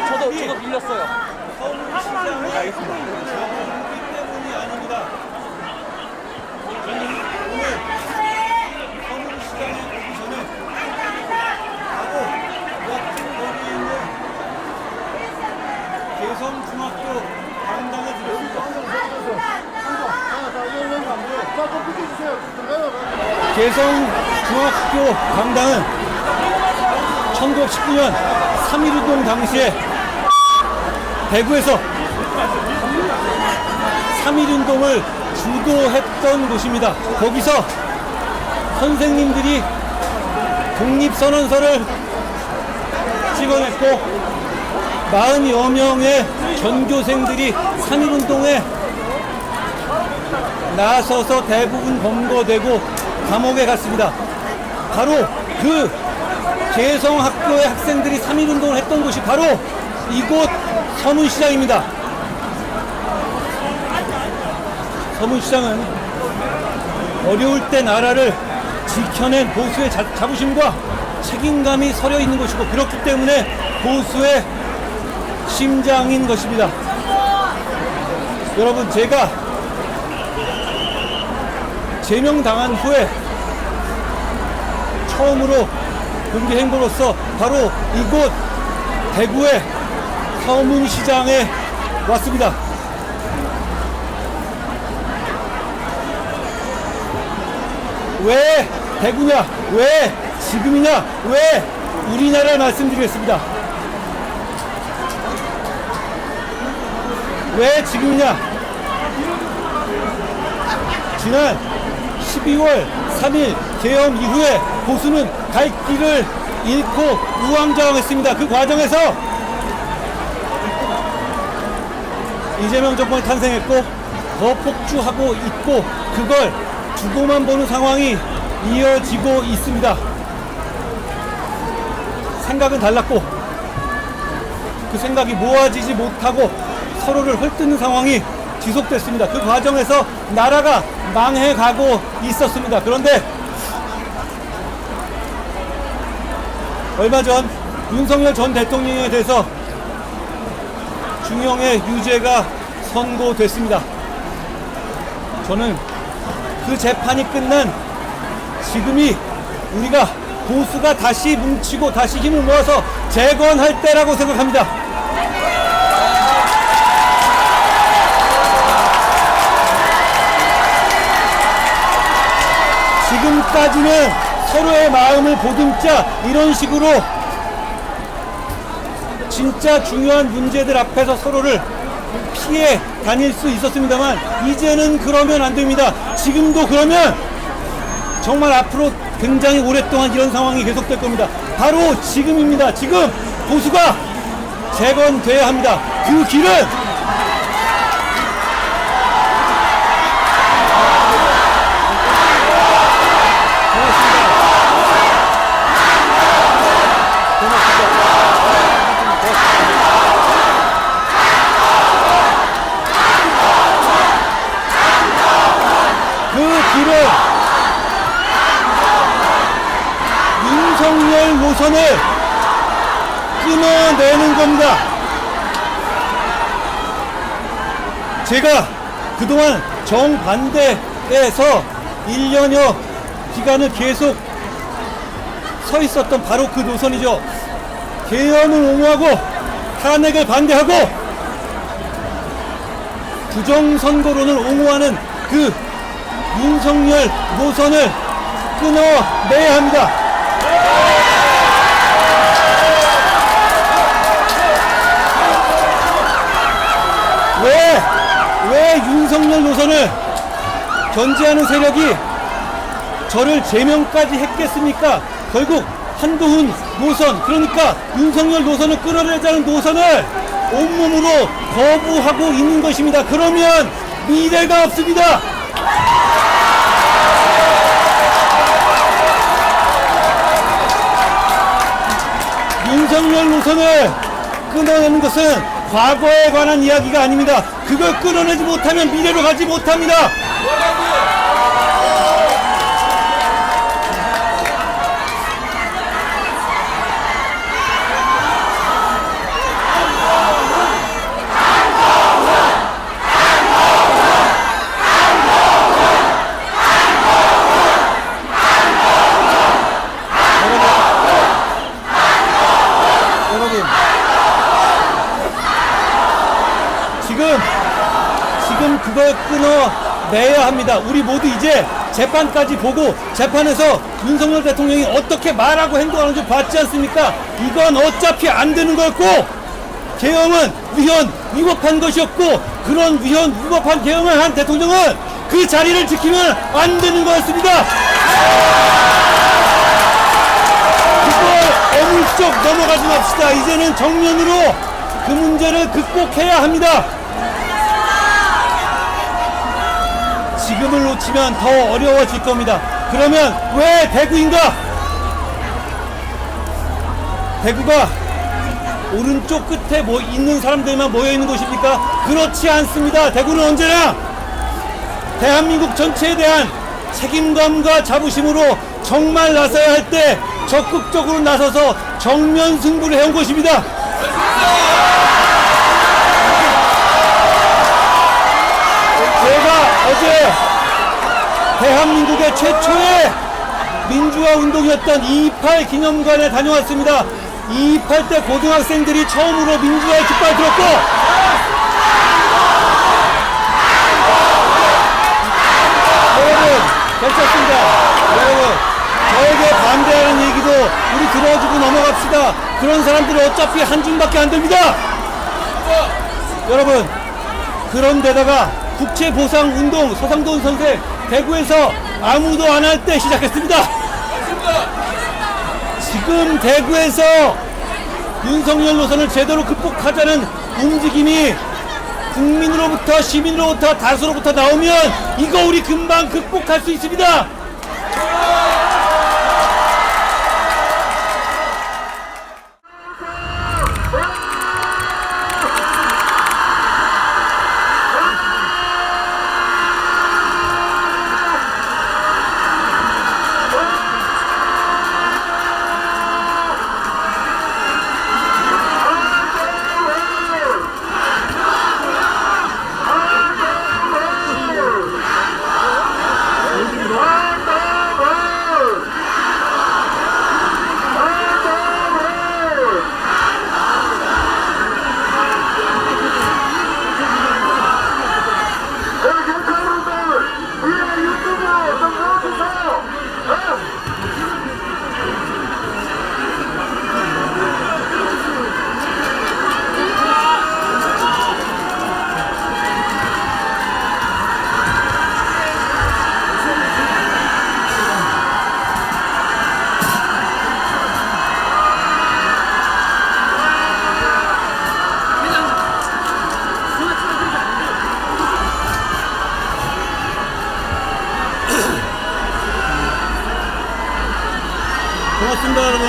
저도 밀렸어요. 개성중학교 강당에 들어있습니다. 개성중학교 강당은 1919년 3.1운동 당시에 대구에서 3.1운동을 주도했던 곳입니다. 거기서 선생님들이 독립선언서를 찍어냈고 40여 명의 전교생들이 3.1운동에 나서서 대부분 검거되고 감옥에 갔습니다. 바로 그 개성학교의 학생들이 3.1운동을 했던 곳이 바로 이곳 서문시장입니다. 서문시장은 어려울 때 나라를 지켜낸 보수의 자부심과 책임감이 서려 있는 곳이고 그렇기 때문에 보수의 심장인 것입니다. 여러분, 제가 제명당한 후에 처음으로 공개 행보로서 바로 이곳 대구의 서문시장에 왔습니다. 왜 대구냐? 왜 지금이냐? 왜 우리나라를 말씀드리겠습니다. 왜 지금이냐? 지난 12월 3일 계엄 이후에 보수는 갈 길을 잃고 우왕좌왕했습니다. 그 과정에서 이재명 정권이 탄생했고 더 폭주하고 있고 그걸 두고만 보는 상황이 이어지고 있습니다. 생각은 달랐고 그 생각이 모아지지 못하고 서로를 헐뜯는 상황이 지속됐습니다. 그 과정에서 나라가 망해가고 있었습니다. 그런데 얼마 전 윤석열 전 대통령에 대해서 중형의 유죄가 선고됐습니다. 저는 그 재판이 끝난 지금이 우리가 보수가 다시 뭉치고 다시 힘을 모아서 재건할 때라고 생각합니다. 지금까지는 서로의 마음을 보듬자 이런 식으로 진짜 중요한 문제들 앞에서 서로를 피해 다닐 수 있었습니다만 이제는 그러면 안 됩니다. 지금도 그러면 정말 앞으로 굉장히 오랫동안 이런 상황이 계속될 겁니다. 바로 지금입니다. 지금 보수가 재건돼야 합니다. 그 길은 윤석열 노선을 끊어내는 겁니다. 제가 그동안 정반대에서 1년여 기간을 계속 서 있었던 바로 그 노선이죠. 계엄을 옹호하고 탄핵을 반대하고 부정선거론을 옹호하는 그 윤석열 노선을 끊어내야 합니다. 왜 윤석열 노선을 견제하는 세력이 저를 제명까지 했겠습니까? 결국 한동훈 노선, 그러니까 윤석열 노선을 끌어내자는 노선을 온몸으로 거부하고 있는 것입니다. 그러면 미래가 없습니다. 윤석열 노선을 끊어내는 것은 과거에 관한 이야기가 아닙니다. 그걸 끊어내지 못하면 미래로 가지 못합니다. 여러분, 지금 그걸 끊어내야 합니다. 우리 모두 이제 재판까지 보고 재판에서 윤석열 대통령이 어떻게 말하고 행동하는지 봤지 않습니까? 이건 어차피 안 되는 거였고, 계엄은 위헌, 위법한 것이었고, 그런 위법한 계엄을 한 대통령은 그 자리를 지키면 안 되는 거였습니다. 그걸 어물쩍 넘어가지 맙시다. 이제는 정면으로 그 문제를 극복해야 합니다. 지금을 놓치면 더 어려워질 겁니다. 그러면 왜 대구인가? 대구가 오른쪽 끝에 있는 사람들만 모여있는 곳입니까? 그렇지 않습니다. 대구는 언제나 대한민국 전체에 대한 책임감과 자부심으로 정말 나서야 할 때 적극적으로 나서서 정면 승부를 해온 것입니다. 제가 어제 대한민국의 최초의 민주화 운동이었던 2.28 기념관에 다녀왔습니다. 2.28 때 고등학생들이 처음으로 민주화의 깃발 들었고, 여러분 괜찮습니다. 여러분, 저에게 반대하는 얘기도 우리 들어주고 넘어갑시다. 그런 사람들은 어차피 한 줌밖에 안 됩니다. 여러분, 그런데다가 국채보상운동 서상돈 선생 대구에서 아무도 안 할 때 시작했습니다. 지금 대구에서 윤석열 노선을 제대로 극복하자는 움직임이 국민으로부터, 시민으로부터, 다수로부터 나오면 이거 우리 금방 극복할 수 있습니다. 고맙습니다, 여러분.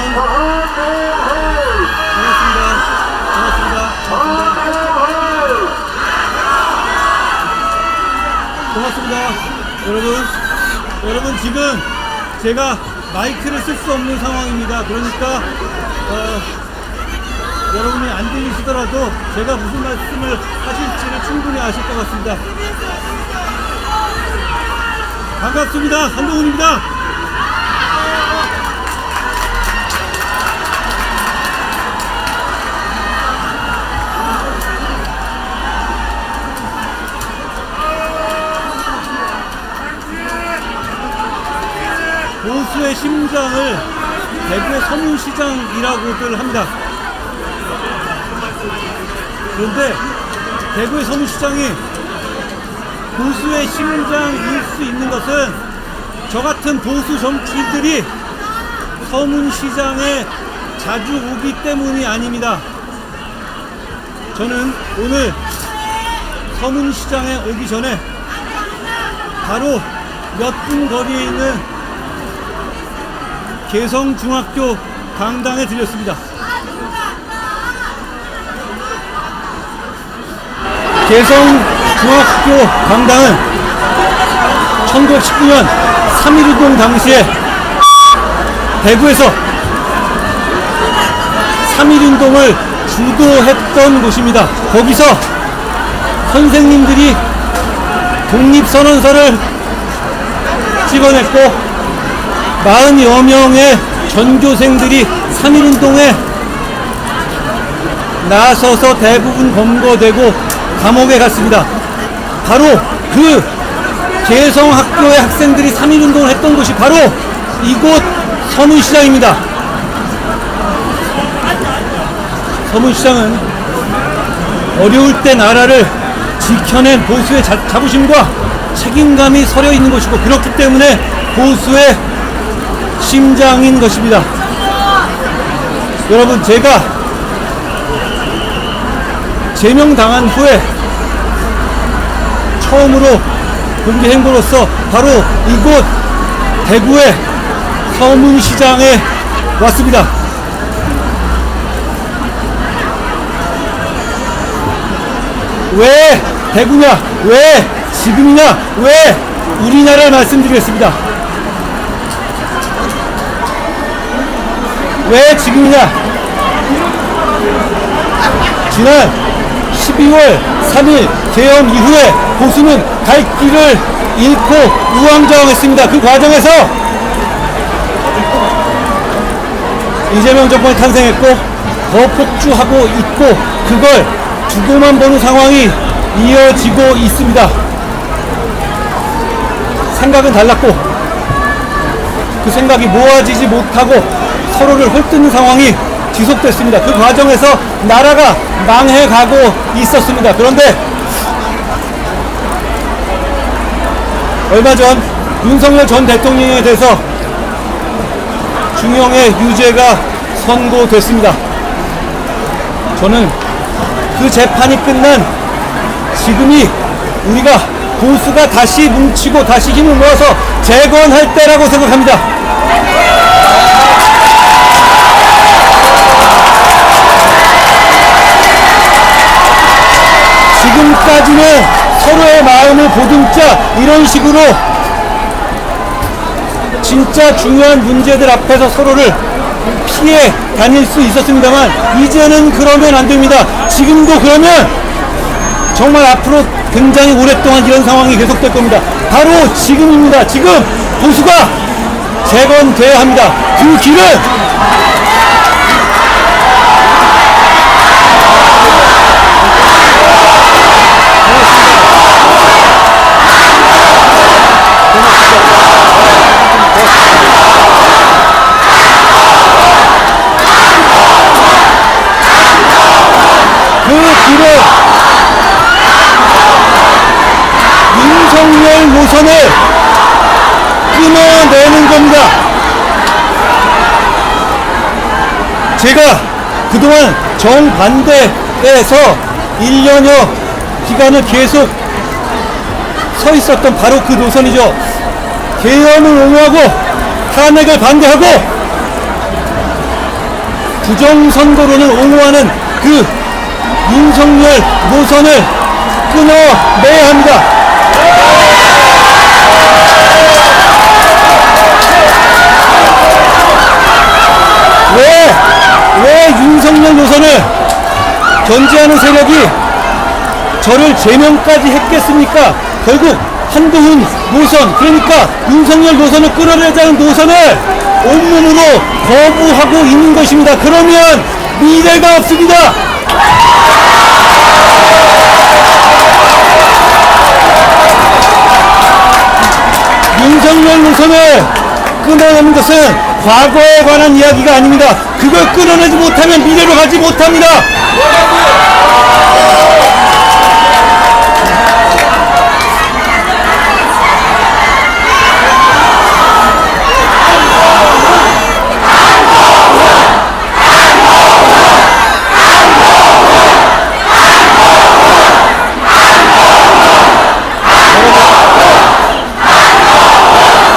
고맙습니다. 여러분 지금 제가 마이크를 쓸 수 없는 상황입니다. 그러니까 여러분이 안 들리시더라도 제가 무슨 말씀을 하실지를 충분히 아실 것 같습니다. 반갑습니다. 한동훈입니다. 보수의 심장을 대구의 서문시장이라고들 합니다. 그런데 대구의 서문시장이 보수의 심장일 수 있는 것은 저 같은 보수 정치인들이 서문시장에 자주 오기 때문이 아닙니다. 저는 오늘 서문시장에 오기 전에 바로 몇 분 거리에 있는 개성중학교 강당에 들렸습니다. 개성중학교 강당은 1919년 3.1운동 당시에 대구에서 3.1운동을 주도했던 곳입니다. 거기서 선생님들이 독립선언서를 찍어냈고 40여 명의 전교생들이 3.1운동에 나서서 대부분 검거되고 감옥에 갔습니다. 바로 그 개성학교의 학생들이 3.1운동을 했던 곳이 바로 이곳 서문시장입니다. 서문시장은 어려울 때 나라를 지켜낸 보수의 자부심과 책임감이 서려 있는 곳이고, 그렇기 때문에 보수의 심장인 것입니다. 여러분, 제가 제명당한 후에 처음으로 공개 행보로서 바로 이곳 대구의 서문시장에 왔습니다. 왜 대구냐, 왜 지금이냐, 왜 우리나라를 말씀드리겠습니다. 왜 지금이냐? 지난 12월 3일 계엄 이후에 보수는 갈 길을 잃고 우왕좌왕했습니다. 그 과정에서 이재명 정권이 탄생했고 더 폭주하고 있고, 그걸 두고만 보는 상황이 이어지고 있습니다. 생각은 달랐고 그 생각이 모아지지 못하고 서로를 헐뜯는 상황이 지속됐습니다. 그 과정에서 나라가 망해가고 있었습니다. 그런데 얼마 전 윤석열 전 대통령에 대해서 중형의 유죄가 선고됐습니다. 저는 그 재판이 끝난 지금이 우리가 보수가 다시 뭉치고 다시 힘을 모아서 재건할 때라고 생각합니다. 지금까지는 서로의 마음을 보듬자 이런 식으로 진짜 중요한 문제들 앞에서 서로를 피해 다닐 수 있었습니다만, 이제는 그러면 안 됩니다. 지금도 그러면 정말 앞으로 굉장히 오랫동안 이런 상황이 계속될 겁니다. 바로 지금입니다. 지금 보수가 재건돼야 합니다. 그 길은 윤석열 노선을 끊어내는 겁니다. 제가 그동안 정반대에서 1년여 기간을 계속 서 있었던 바로 그 노선이죠. 계엄을 옹호하고 탄핵을 반대하고 부정선거론을 옹호하는 그 윤석열 노선을 끊어내야 합니다. 왜 윤석열 노선을 견제하는 세력이 저를 제명까지 했겠습니까? 결국 한동훈 노선, 그러니까 윤석열 노선을 끊어내자는 노선을 온몸으로 거부하고 있는 것입니다. 그러면 미래가 없습니다. 윤석열 노선을 끊어내는 것은 과거에 관한 이야기가 아닙니다. 그걸 끊어내지 못하면 미래로 가지 못합니다.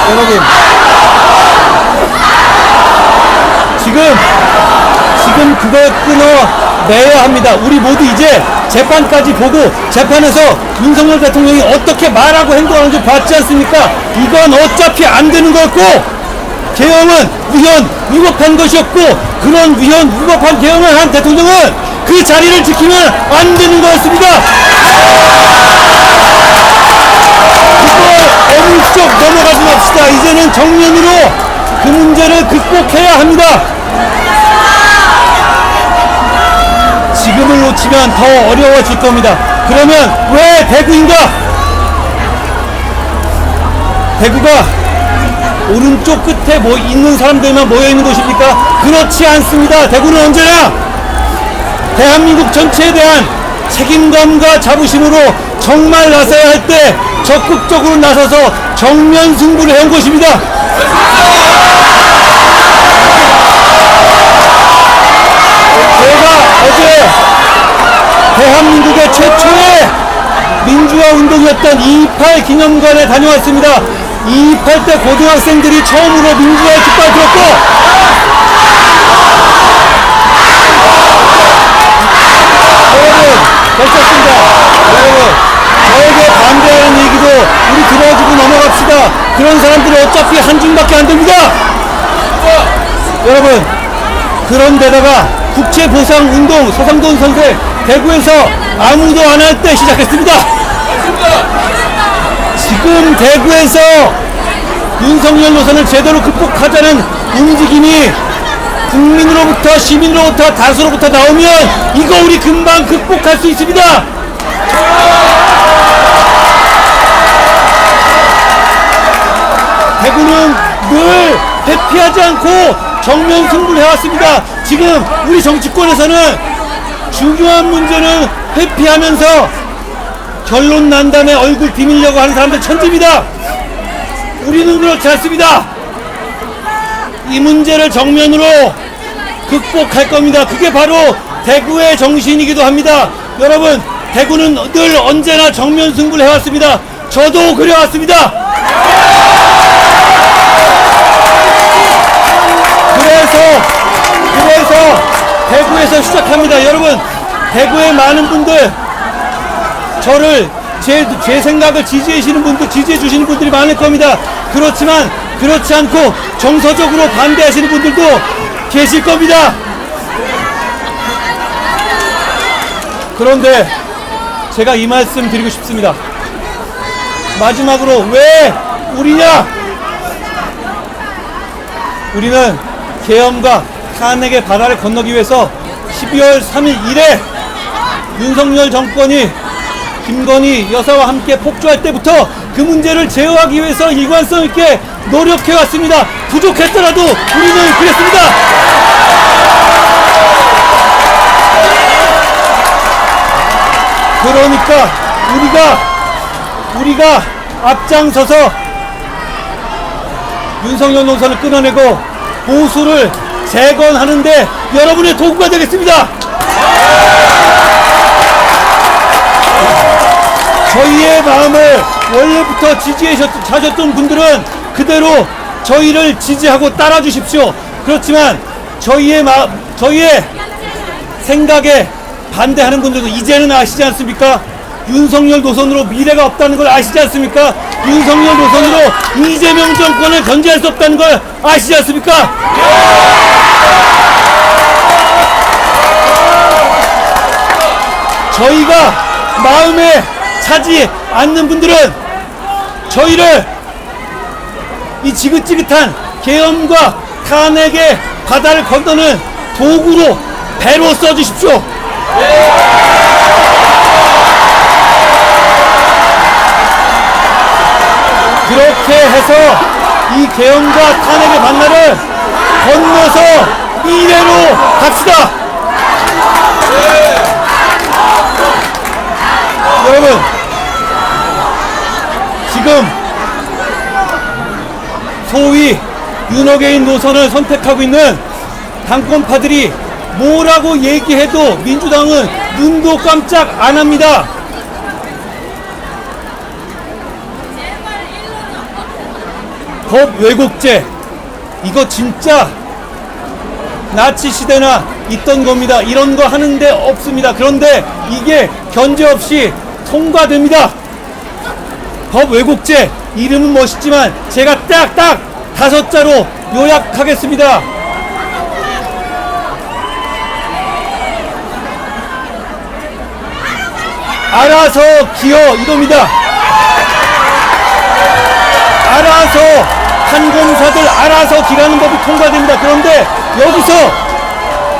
여러분, 지금 그걸 끊어내야 합니다. 우리 모두 이제 재판까지 보고 재판에서 윤석열 대통령이 어떻게 말하고 행동하는지 봤지 않습니까? 이건 어차피 안 되는 거였고, 계엄은 위법한 것이었고, 그런 위법한 계엄을 한 대통령은 그 자리를 지키면 안 되는 거였습니다. 그걸 어물쩍 넘어가지 맙시다. 이제는 정면으로 그 문제를 극복해야 합니다. 지금을 놓치면 더 어려워질 겁니다. 그러면 왜 대구인가? 대구가 오른쪽 끝에 있는 사람들만 모여있는 곳입니까? 그렇지 않습니다. 대구는 언제나 대한민국 전체에 대한 책임감과 자부심으로 정말 나서야 할 때 적극적으로 나서서 정면 승부를 해온 곳입니다. 제가 어제 대한민국의 최초의 민주화 운동이었던 2.28 기념관에 다녀왔습니다. 2.28 때 고등학생들이 처음으로 민주화의 깃발 들었고, 여러분, 괜찮습니다. 여러분, 저에게 반대하는 얘기도 우리 들어주고 넘어갑시다. 그런 사람들은 어차피 한 줌밖에 안 됩니다. 여러분, 그런데다가 국채보상운동 서상돈 선생 대구에서 아무도 안 할 때 시작했습니다. 지금 대구에서 윤석열 노선을 제대로 극복하자는 움직임이 국민으로부터, 시민으로부터, 다수로부터 나오면 이거 우리 금방 극복할 수 있습니다. 대구는 늘 회피하지 않고 정면 승부를 해왔습니다. 지금 우리 정치권에서는 중요한 문제는 회피하면서 결론 난 다음에 얼굴 비밀려고 하는 사람들 천지입니다. 우리는 그렇지 않습니다. 이 문제를 정면으로 극복할 겁니다. 그게 바로 대구의 정신이기도 합니다. 여러분, 대구는 늘 언제나 정면 승부를 해왔습니다. 저도 그래왔습니다. 그래서 대구에서 시작합니다. 여러분, 대구의 많은 분들, 저를 제 생각을 지지해 주시는 분들이 많을 겁니다. 그렇지만 그렇지 않고 정서적으로 반대하시는 분들도 계실 겁니다. 그런데 제가 이 말씀 드리고 싶습니다. 마지막으로 왜 우리냐? 우리는 계엄과 탄핵의 바다를 건너기 위해서 12월 3일 이래 윤석열 정권이 김건희 여사와 함께 폭주할 때부터 그 문제를 제어하기 위해서 일관성 있게 노력해왔습니다. 부족했더라도 우리는 그랬습니다. 그러니까 우리가 앞장서서 윤석열 노선을 끊어내고 보수를 재건하는데 여러분의 도구가 되겠습니다. 저희의 마음을 원래부터 지지하셨던 분들은 그대로 저희를 지지하고 따라 주십시오. 그렇지만 저희의 생각에 반대하는 분들도 이제는 아시지 않습니까? 윤석열 노선으로 미래가 없다는 걸 아시지 않습니까? 윤석열 노선으로 이재명 정권을 견제할 수 없다는 걸 아시지 않습니까? 저희가 마음에 차지 않는 분들은 저희를 이 지긋지긋한 계엄과 탄핵의 바다를 건너는 도구로, 배로 써주십시오. 그렇게 해서 이 계엄과 탄핵의 반날을 건너서 미래로 갑시다. 여러분, 지금 소위 윤호개인 노선을 선택하고 있는 당권파들이 뭐라고 얘기해도 민주당은 눈도 깜짝 안 합니다. 법 왜곡죄, 이거 진짜 나치 시대나 있던 겁니다. 이런 거 하는데 없습니다. 그런데 이게 견제 없이 통과됩니다. 법 왜곡죄, 이름은 멋있지만 제가 딱딱 5자로 요약하겠습니다. 알아서 기어, 이겁니다. 알아서 판검사들 알아서 기라는 법이 통과됩니다. 그런데 여기서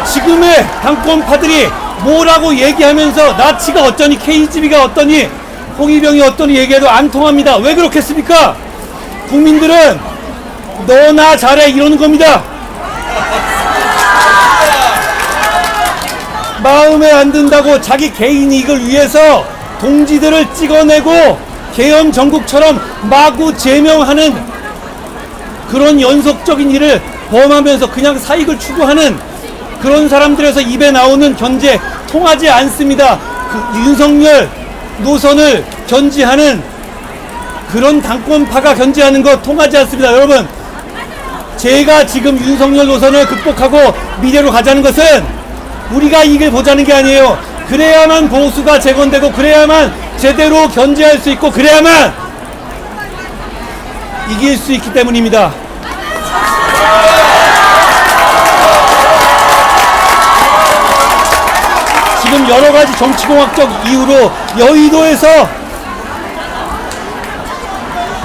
지금의 당권파들이 뭐라고 얘기하면서 나치가 어쩌니 KGB가 어떠니 홍위병이 어떠니 얘기해도 안 통합니다. 왜 그렇겠습니까? 국민들은 너나 잘해 이러는 겁니다. 마음에 안 든다고 자기 개인 이익을 위해서 동지들을 찍어내고 계엄 전국처럼 마구 제명하는 그런 연속적인 일을 범하면서 그냥 사익을 추구하는 그런 사람들에서 입에 나오는 견제 통하지 않습니다. 그 윤석열 노선을 견지하는 그런 당권파가 견제하는 거 통하지 않습니다. 여러분, 제가 지금 윤석열 노선을 극복하고 미래로 가자는 것은 우리가 이익을 보자는 게 아니에요. 그래야만 보수가 재건되고 그래야만 제대로 견제할 수 있고 그래야만 이길 수 있기 때문입니다. 지금 여러가지 정치공학적 이유로 여의도에서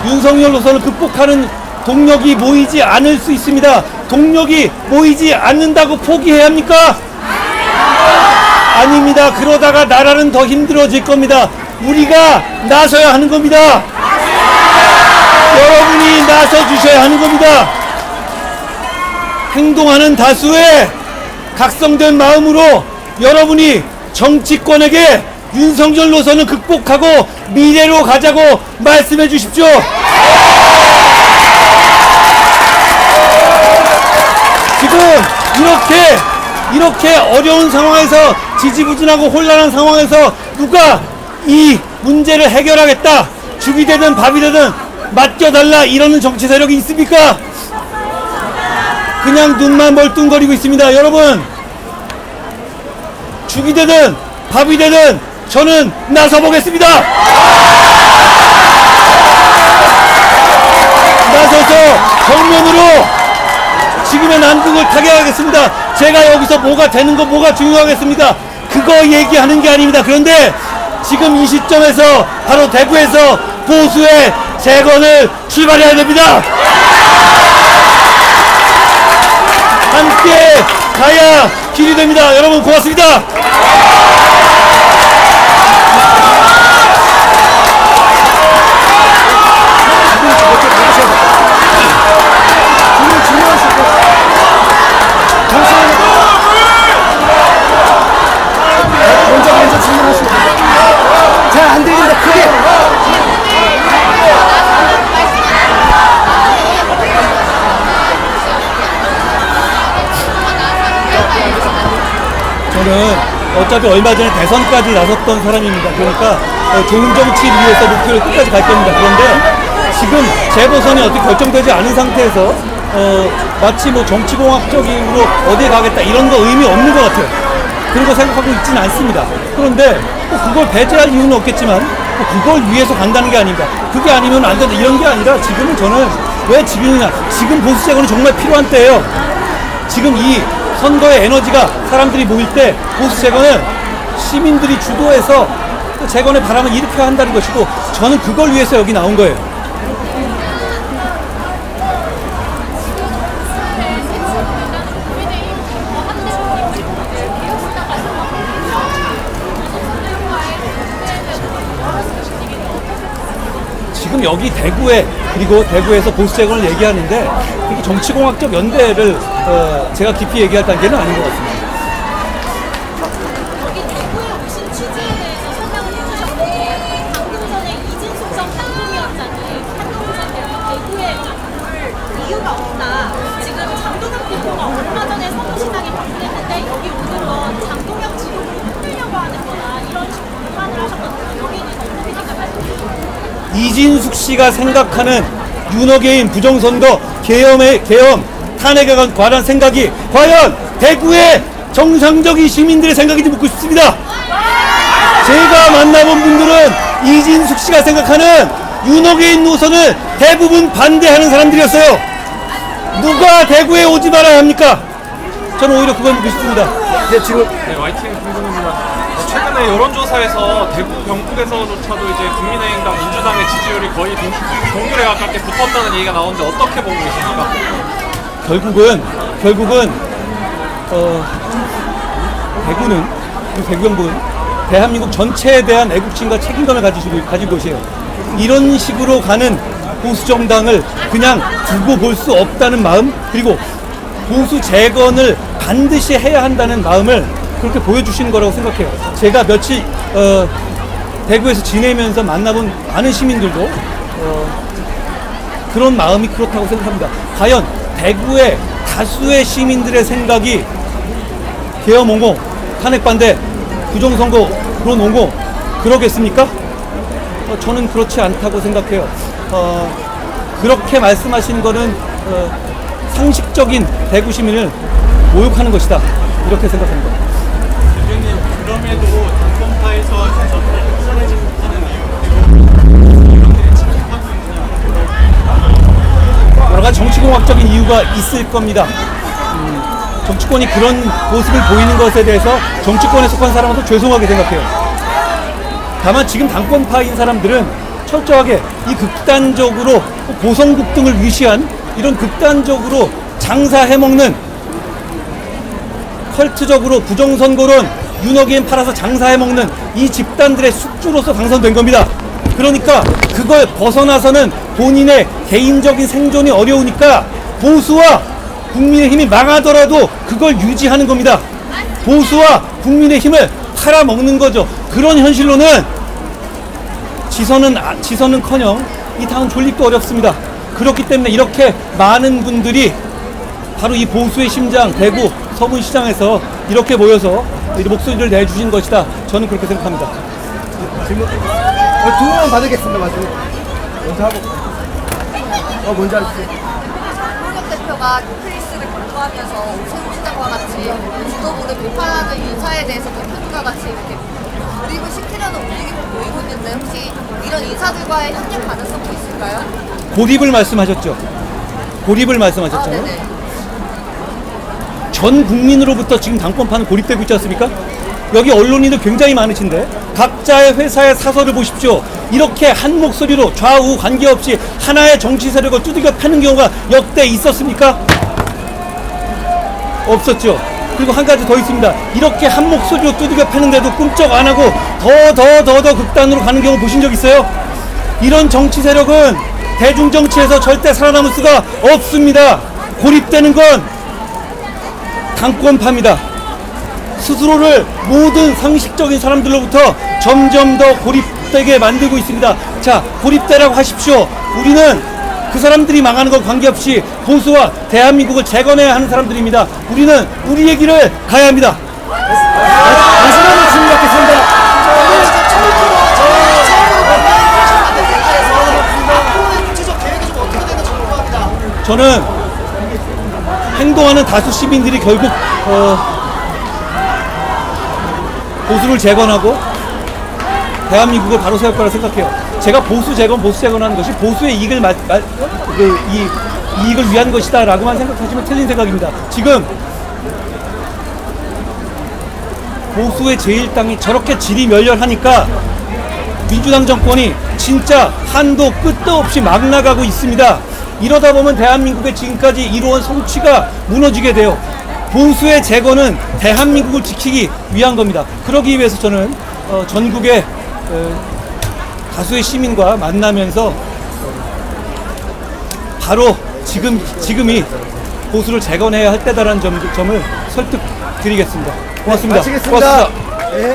윤석열 노선을 극복하는 동력이 모이지 않을 수 있습니다. 동력이 모이지 않는다고 포기해야 합니까? 아닙니다. 그러다가 나라는 더 힘들어질 겁니다. 우리가 나서야 하는 겁니다. 여러분이 나서 주셔야 하는 겁니다. 행동하는 다수의 각성된 마음으로 여러분이 정치권에게 윤석열 노선을 극복하고 미래로 가자고 말씀해 주십시오. 지금 이렇게 어려운 상황에서 지지부진하고 혼란한 상황에서 누가 이 문제를 해결하겠다, 죽이 되든 밥이 되든 맡겨달라 이러는 정치 세력이 있습니까? 그냥 눈만 멀뚱거리고 있습니다. 여러분, 죽이 되든 밥이 되든 저는 나서보겠습니다. 나서서 정면으로 지금의 난국을 타개하겠습니다. 제가 여기서 뭐가 되는 거 뭐가 중요하겠습니까? 그거 얘기하는 게 아닙니다. 그런데 지금 이 시점에서 바로 대구에서 보수의 재건을 출발해야 됩니다. 함께 가야 길이 됩니다. 여러분 고맙습니다. 먼저 질문하시고. 잘 안 들린다. 크게. 저는 어차피 얼마 전에 대선까지 나섰던 사람입니다. 그러니까 좋은 정치를 위해서 목표를 끝까지 갈 겁니다. 그런데 지금 재보선이 어떻게 결정되지 않은 상태에서 마치 뭐 정치공학적으로 어디에 가겠다 이런 거 의미 없는 것 같아요. 그런 거 생각하고 있지는 않습니다. 그런데 그걸 배제할 이유는 없겠지만 그걸 위해서 간다는 게 아닌가. 그게 아니면 안 된다 이런 게 아니라 지금은 저는 왜 지금이냐. 지금 보수 재건이 정말 필요한 때예요. 지금 이 선거의 에너지가 사람들이 모일 때 보수 재건은 시민들이 주도해서 재건의 바람을 일으켜야 한다는 것이고 저는 그걸 위해서 여기 나온 거예요. 지금 여기 대구에 그리고 대구에서 보수 재건을 얘기하는데 이게 정치공학적 연대를 제가 깊이 얘기할 단계는 아닌 것 같습니다. 여기 대구에 오신 취지에 대해서 설명을 해주셨는데 방금 전에 이진숙 전 당협위원장이 한동훈 대구에 올 이유가 없다. 지금 장동혁 대표가 얼마 전에 서울시장에 방문했는데 여기 오는 건 장동혁 지도부를 흔들려고 하는 거다. 이런 식으로 비판을 하셨거든요. 여기는 어떻게 생각하십니까? 이진숙 씨가 생각하는 윤호개인 부정선거 계엄 탄핵에 관한 생각이 과연 대구의 정상적인 시민들의 생각인지 묻고 싶습니다. 제가 만나본 분들은 이진숙 씨가 생각하는 윤호개인 노선을 대부분 반대하는 사람들이었어요. 누가 대구에 오지 말아야 합니까? 저는 오히려 그걸 묻고 싶습니다. 네, 지금 네, YTN 궁금합니다. 최근에 여론조사에서 대구 경북에서조차도 이제 국민의힘당 민주당의 지지율이 거의 동률에 가깝게 붙었다는 얘기가 나오는데 어떻게 보고 계십니까? 결국은 대구는 대구 경북은 대한민국 전체에 대한 애국심과 책임감을 가진 곳이에요. 이런 식으로 가는 보수 정당을 그냥 두고 볼 수 없다는 마음, 그리고 보수 재건을 반드시 해야 한다는 마음을 그렇게 보여주시는 거라고 생각해요. 제가 며칠 대구에서 지내면서 만나본 많은 시민들도 그런 마음이 그렇다고 생각합니다. 과연 대구의 다수의 시민들의 생각이 계엄 옹호, 탄핵 반대, 부정선거 그런 옹호 그러겠습니까? 저는 그렇지 않다고 생각해요. 그렇게 말씀하신 거는 상식적인 대구 시민을 모욕하는 것이다, 이렇게 생각합니다. 대표님, 그럼에도 당권파에서 전달하지 못하는 이유, 여러 가지 정치공학적인 이유가 있을 겁니다. 정치권이 그런 모습을 보이는 것에 대해서 정치권에 속한 사람한테 죄송하게 생각해요. 다만 지금 당권파인 사람들은 철저하게 이 극단적으로 보성국 등을 위시한 이런 극단적으로 장사해먹는 컬트적으로 부정선거론 윤호개인 팔아서 장사해먹는 이 집단들의 숙주로서 당선된 겁니다. 그러니까 그걸 벗어나서는 본인의 개인적인 생존이 어려우니까 보수와 국민의힘이 망하더라도 그걸 유지하는 겁니다. 보수와 국민의힘을 팔아먹는 거죠. 그런 현실로는 지선은커녕 이 당은 존립도 어렵습니다. 그렇기 때문에 이렇게 많은 분들이 바로 이 보수의 심장 대구 서문시장에서 이렇게 모여서 목소리를 내주신 것이다, 저는 그렇게 생각합니다. 질문 두 번만 받으겠습니다. 마지막 먼저 하고 먼저 하시죠. 홍혁 대표가 뉴페이스를 강조하면서 오세훈 시장과 같이 지도부를 비판하는 인사에 대해서 대표님과 같이 이렇게 고립을 시키려는 움직임을 보이고 있는데 혹시 이런 인사들과의 협력 가능성도 있을까요? 고립을 말씀하셨죠? 고립을 말씀하셨잖아요. 네네. 전 국민으로부터 지금 당권파는 고립되고 있지 않습니까? 여기 언론인들 굉장히 많으신데 각자의 회사의 사설을 보십시오. 이렇게 한 목소리로 좌우 관계없이 하나의 정치 세력을 두들겨 패는 경우가 역대 있었습니까? 없었죠. 그리고 한 가지 더 있습니다. 이렇게 한 목소리로 두들겨 패는데도 꿈쩍 안 하고 더 극단으로 가는 경우 보신 적 있어요? 이런 정치 세력은 대중정치에서 절대 살아남을 수가 없습니다. 고립되는 건 당권파입니다. 스스로를 모든 상식적인 사람들로부터 점점 더 고립되게 만들고 있습니다. 자, 고립되라고 하십시오. 우리는 그 사람들이 망하는 것 관계없이 보수와 대한민국을 재건해야 하는 사람들입니다. 우리는 우리의 길을 가야 합니다. 마지막으로 질문 받겠습니다. 저는 행동하는 다수 시민들이 결국 보수를 재건하고 대한민국을 바로 세울 거라 생각해요. 제가 보수 재건하는 것이 보수의 이익을 이익을 위한 것이다 라고만 생각하시면 틀린 생각입니다. 지금 보수의 제1당이 저렇게 지리멸렬하니까 민주당 정권이 진짜 한도 끝도 없이 막 나가고 있습니다. 이러다 보면 대한민국의 지금까지 이루어온 성취가 무너지게 돼요. 보수의 재건은 대한민국을 지키기 위한 겁니다. 그러기 위해서 저는 전국의 다수의 시민과 만나면서 바로 지금이 보수를 재건해야 할 때다라는 점을 설득드리겠습니다. 고맙습니다. 마치겠습니다. 고맙습니다. 네.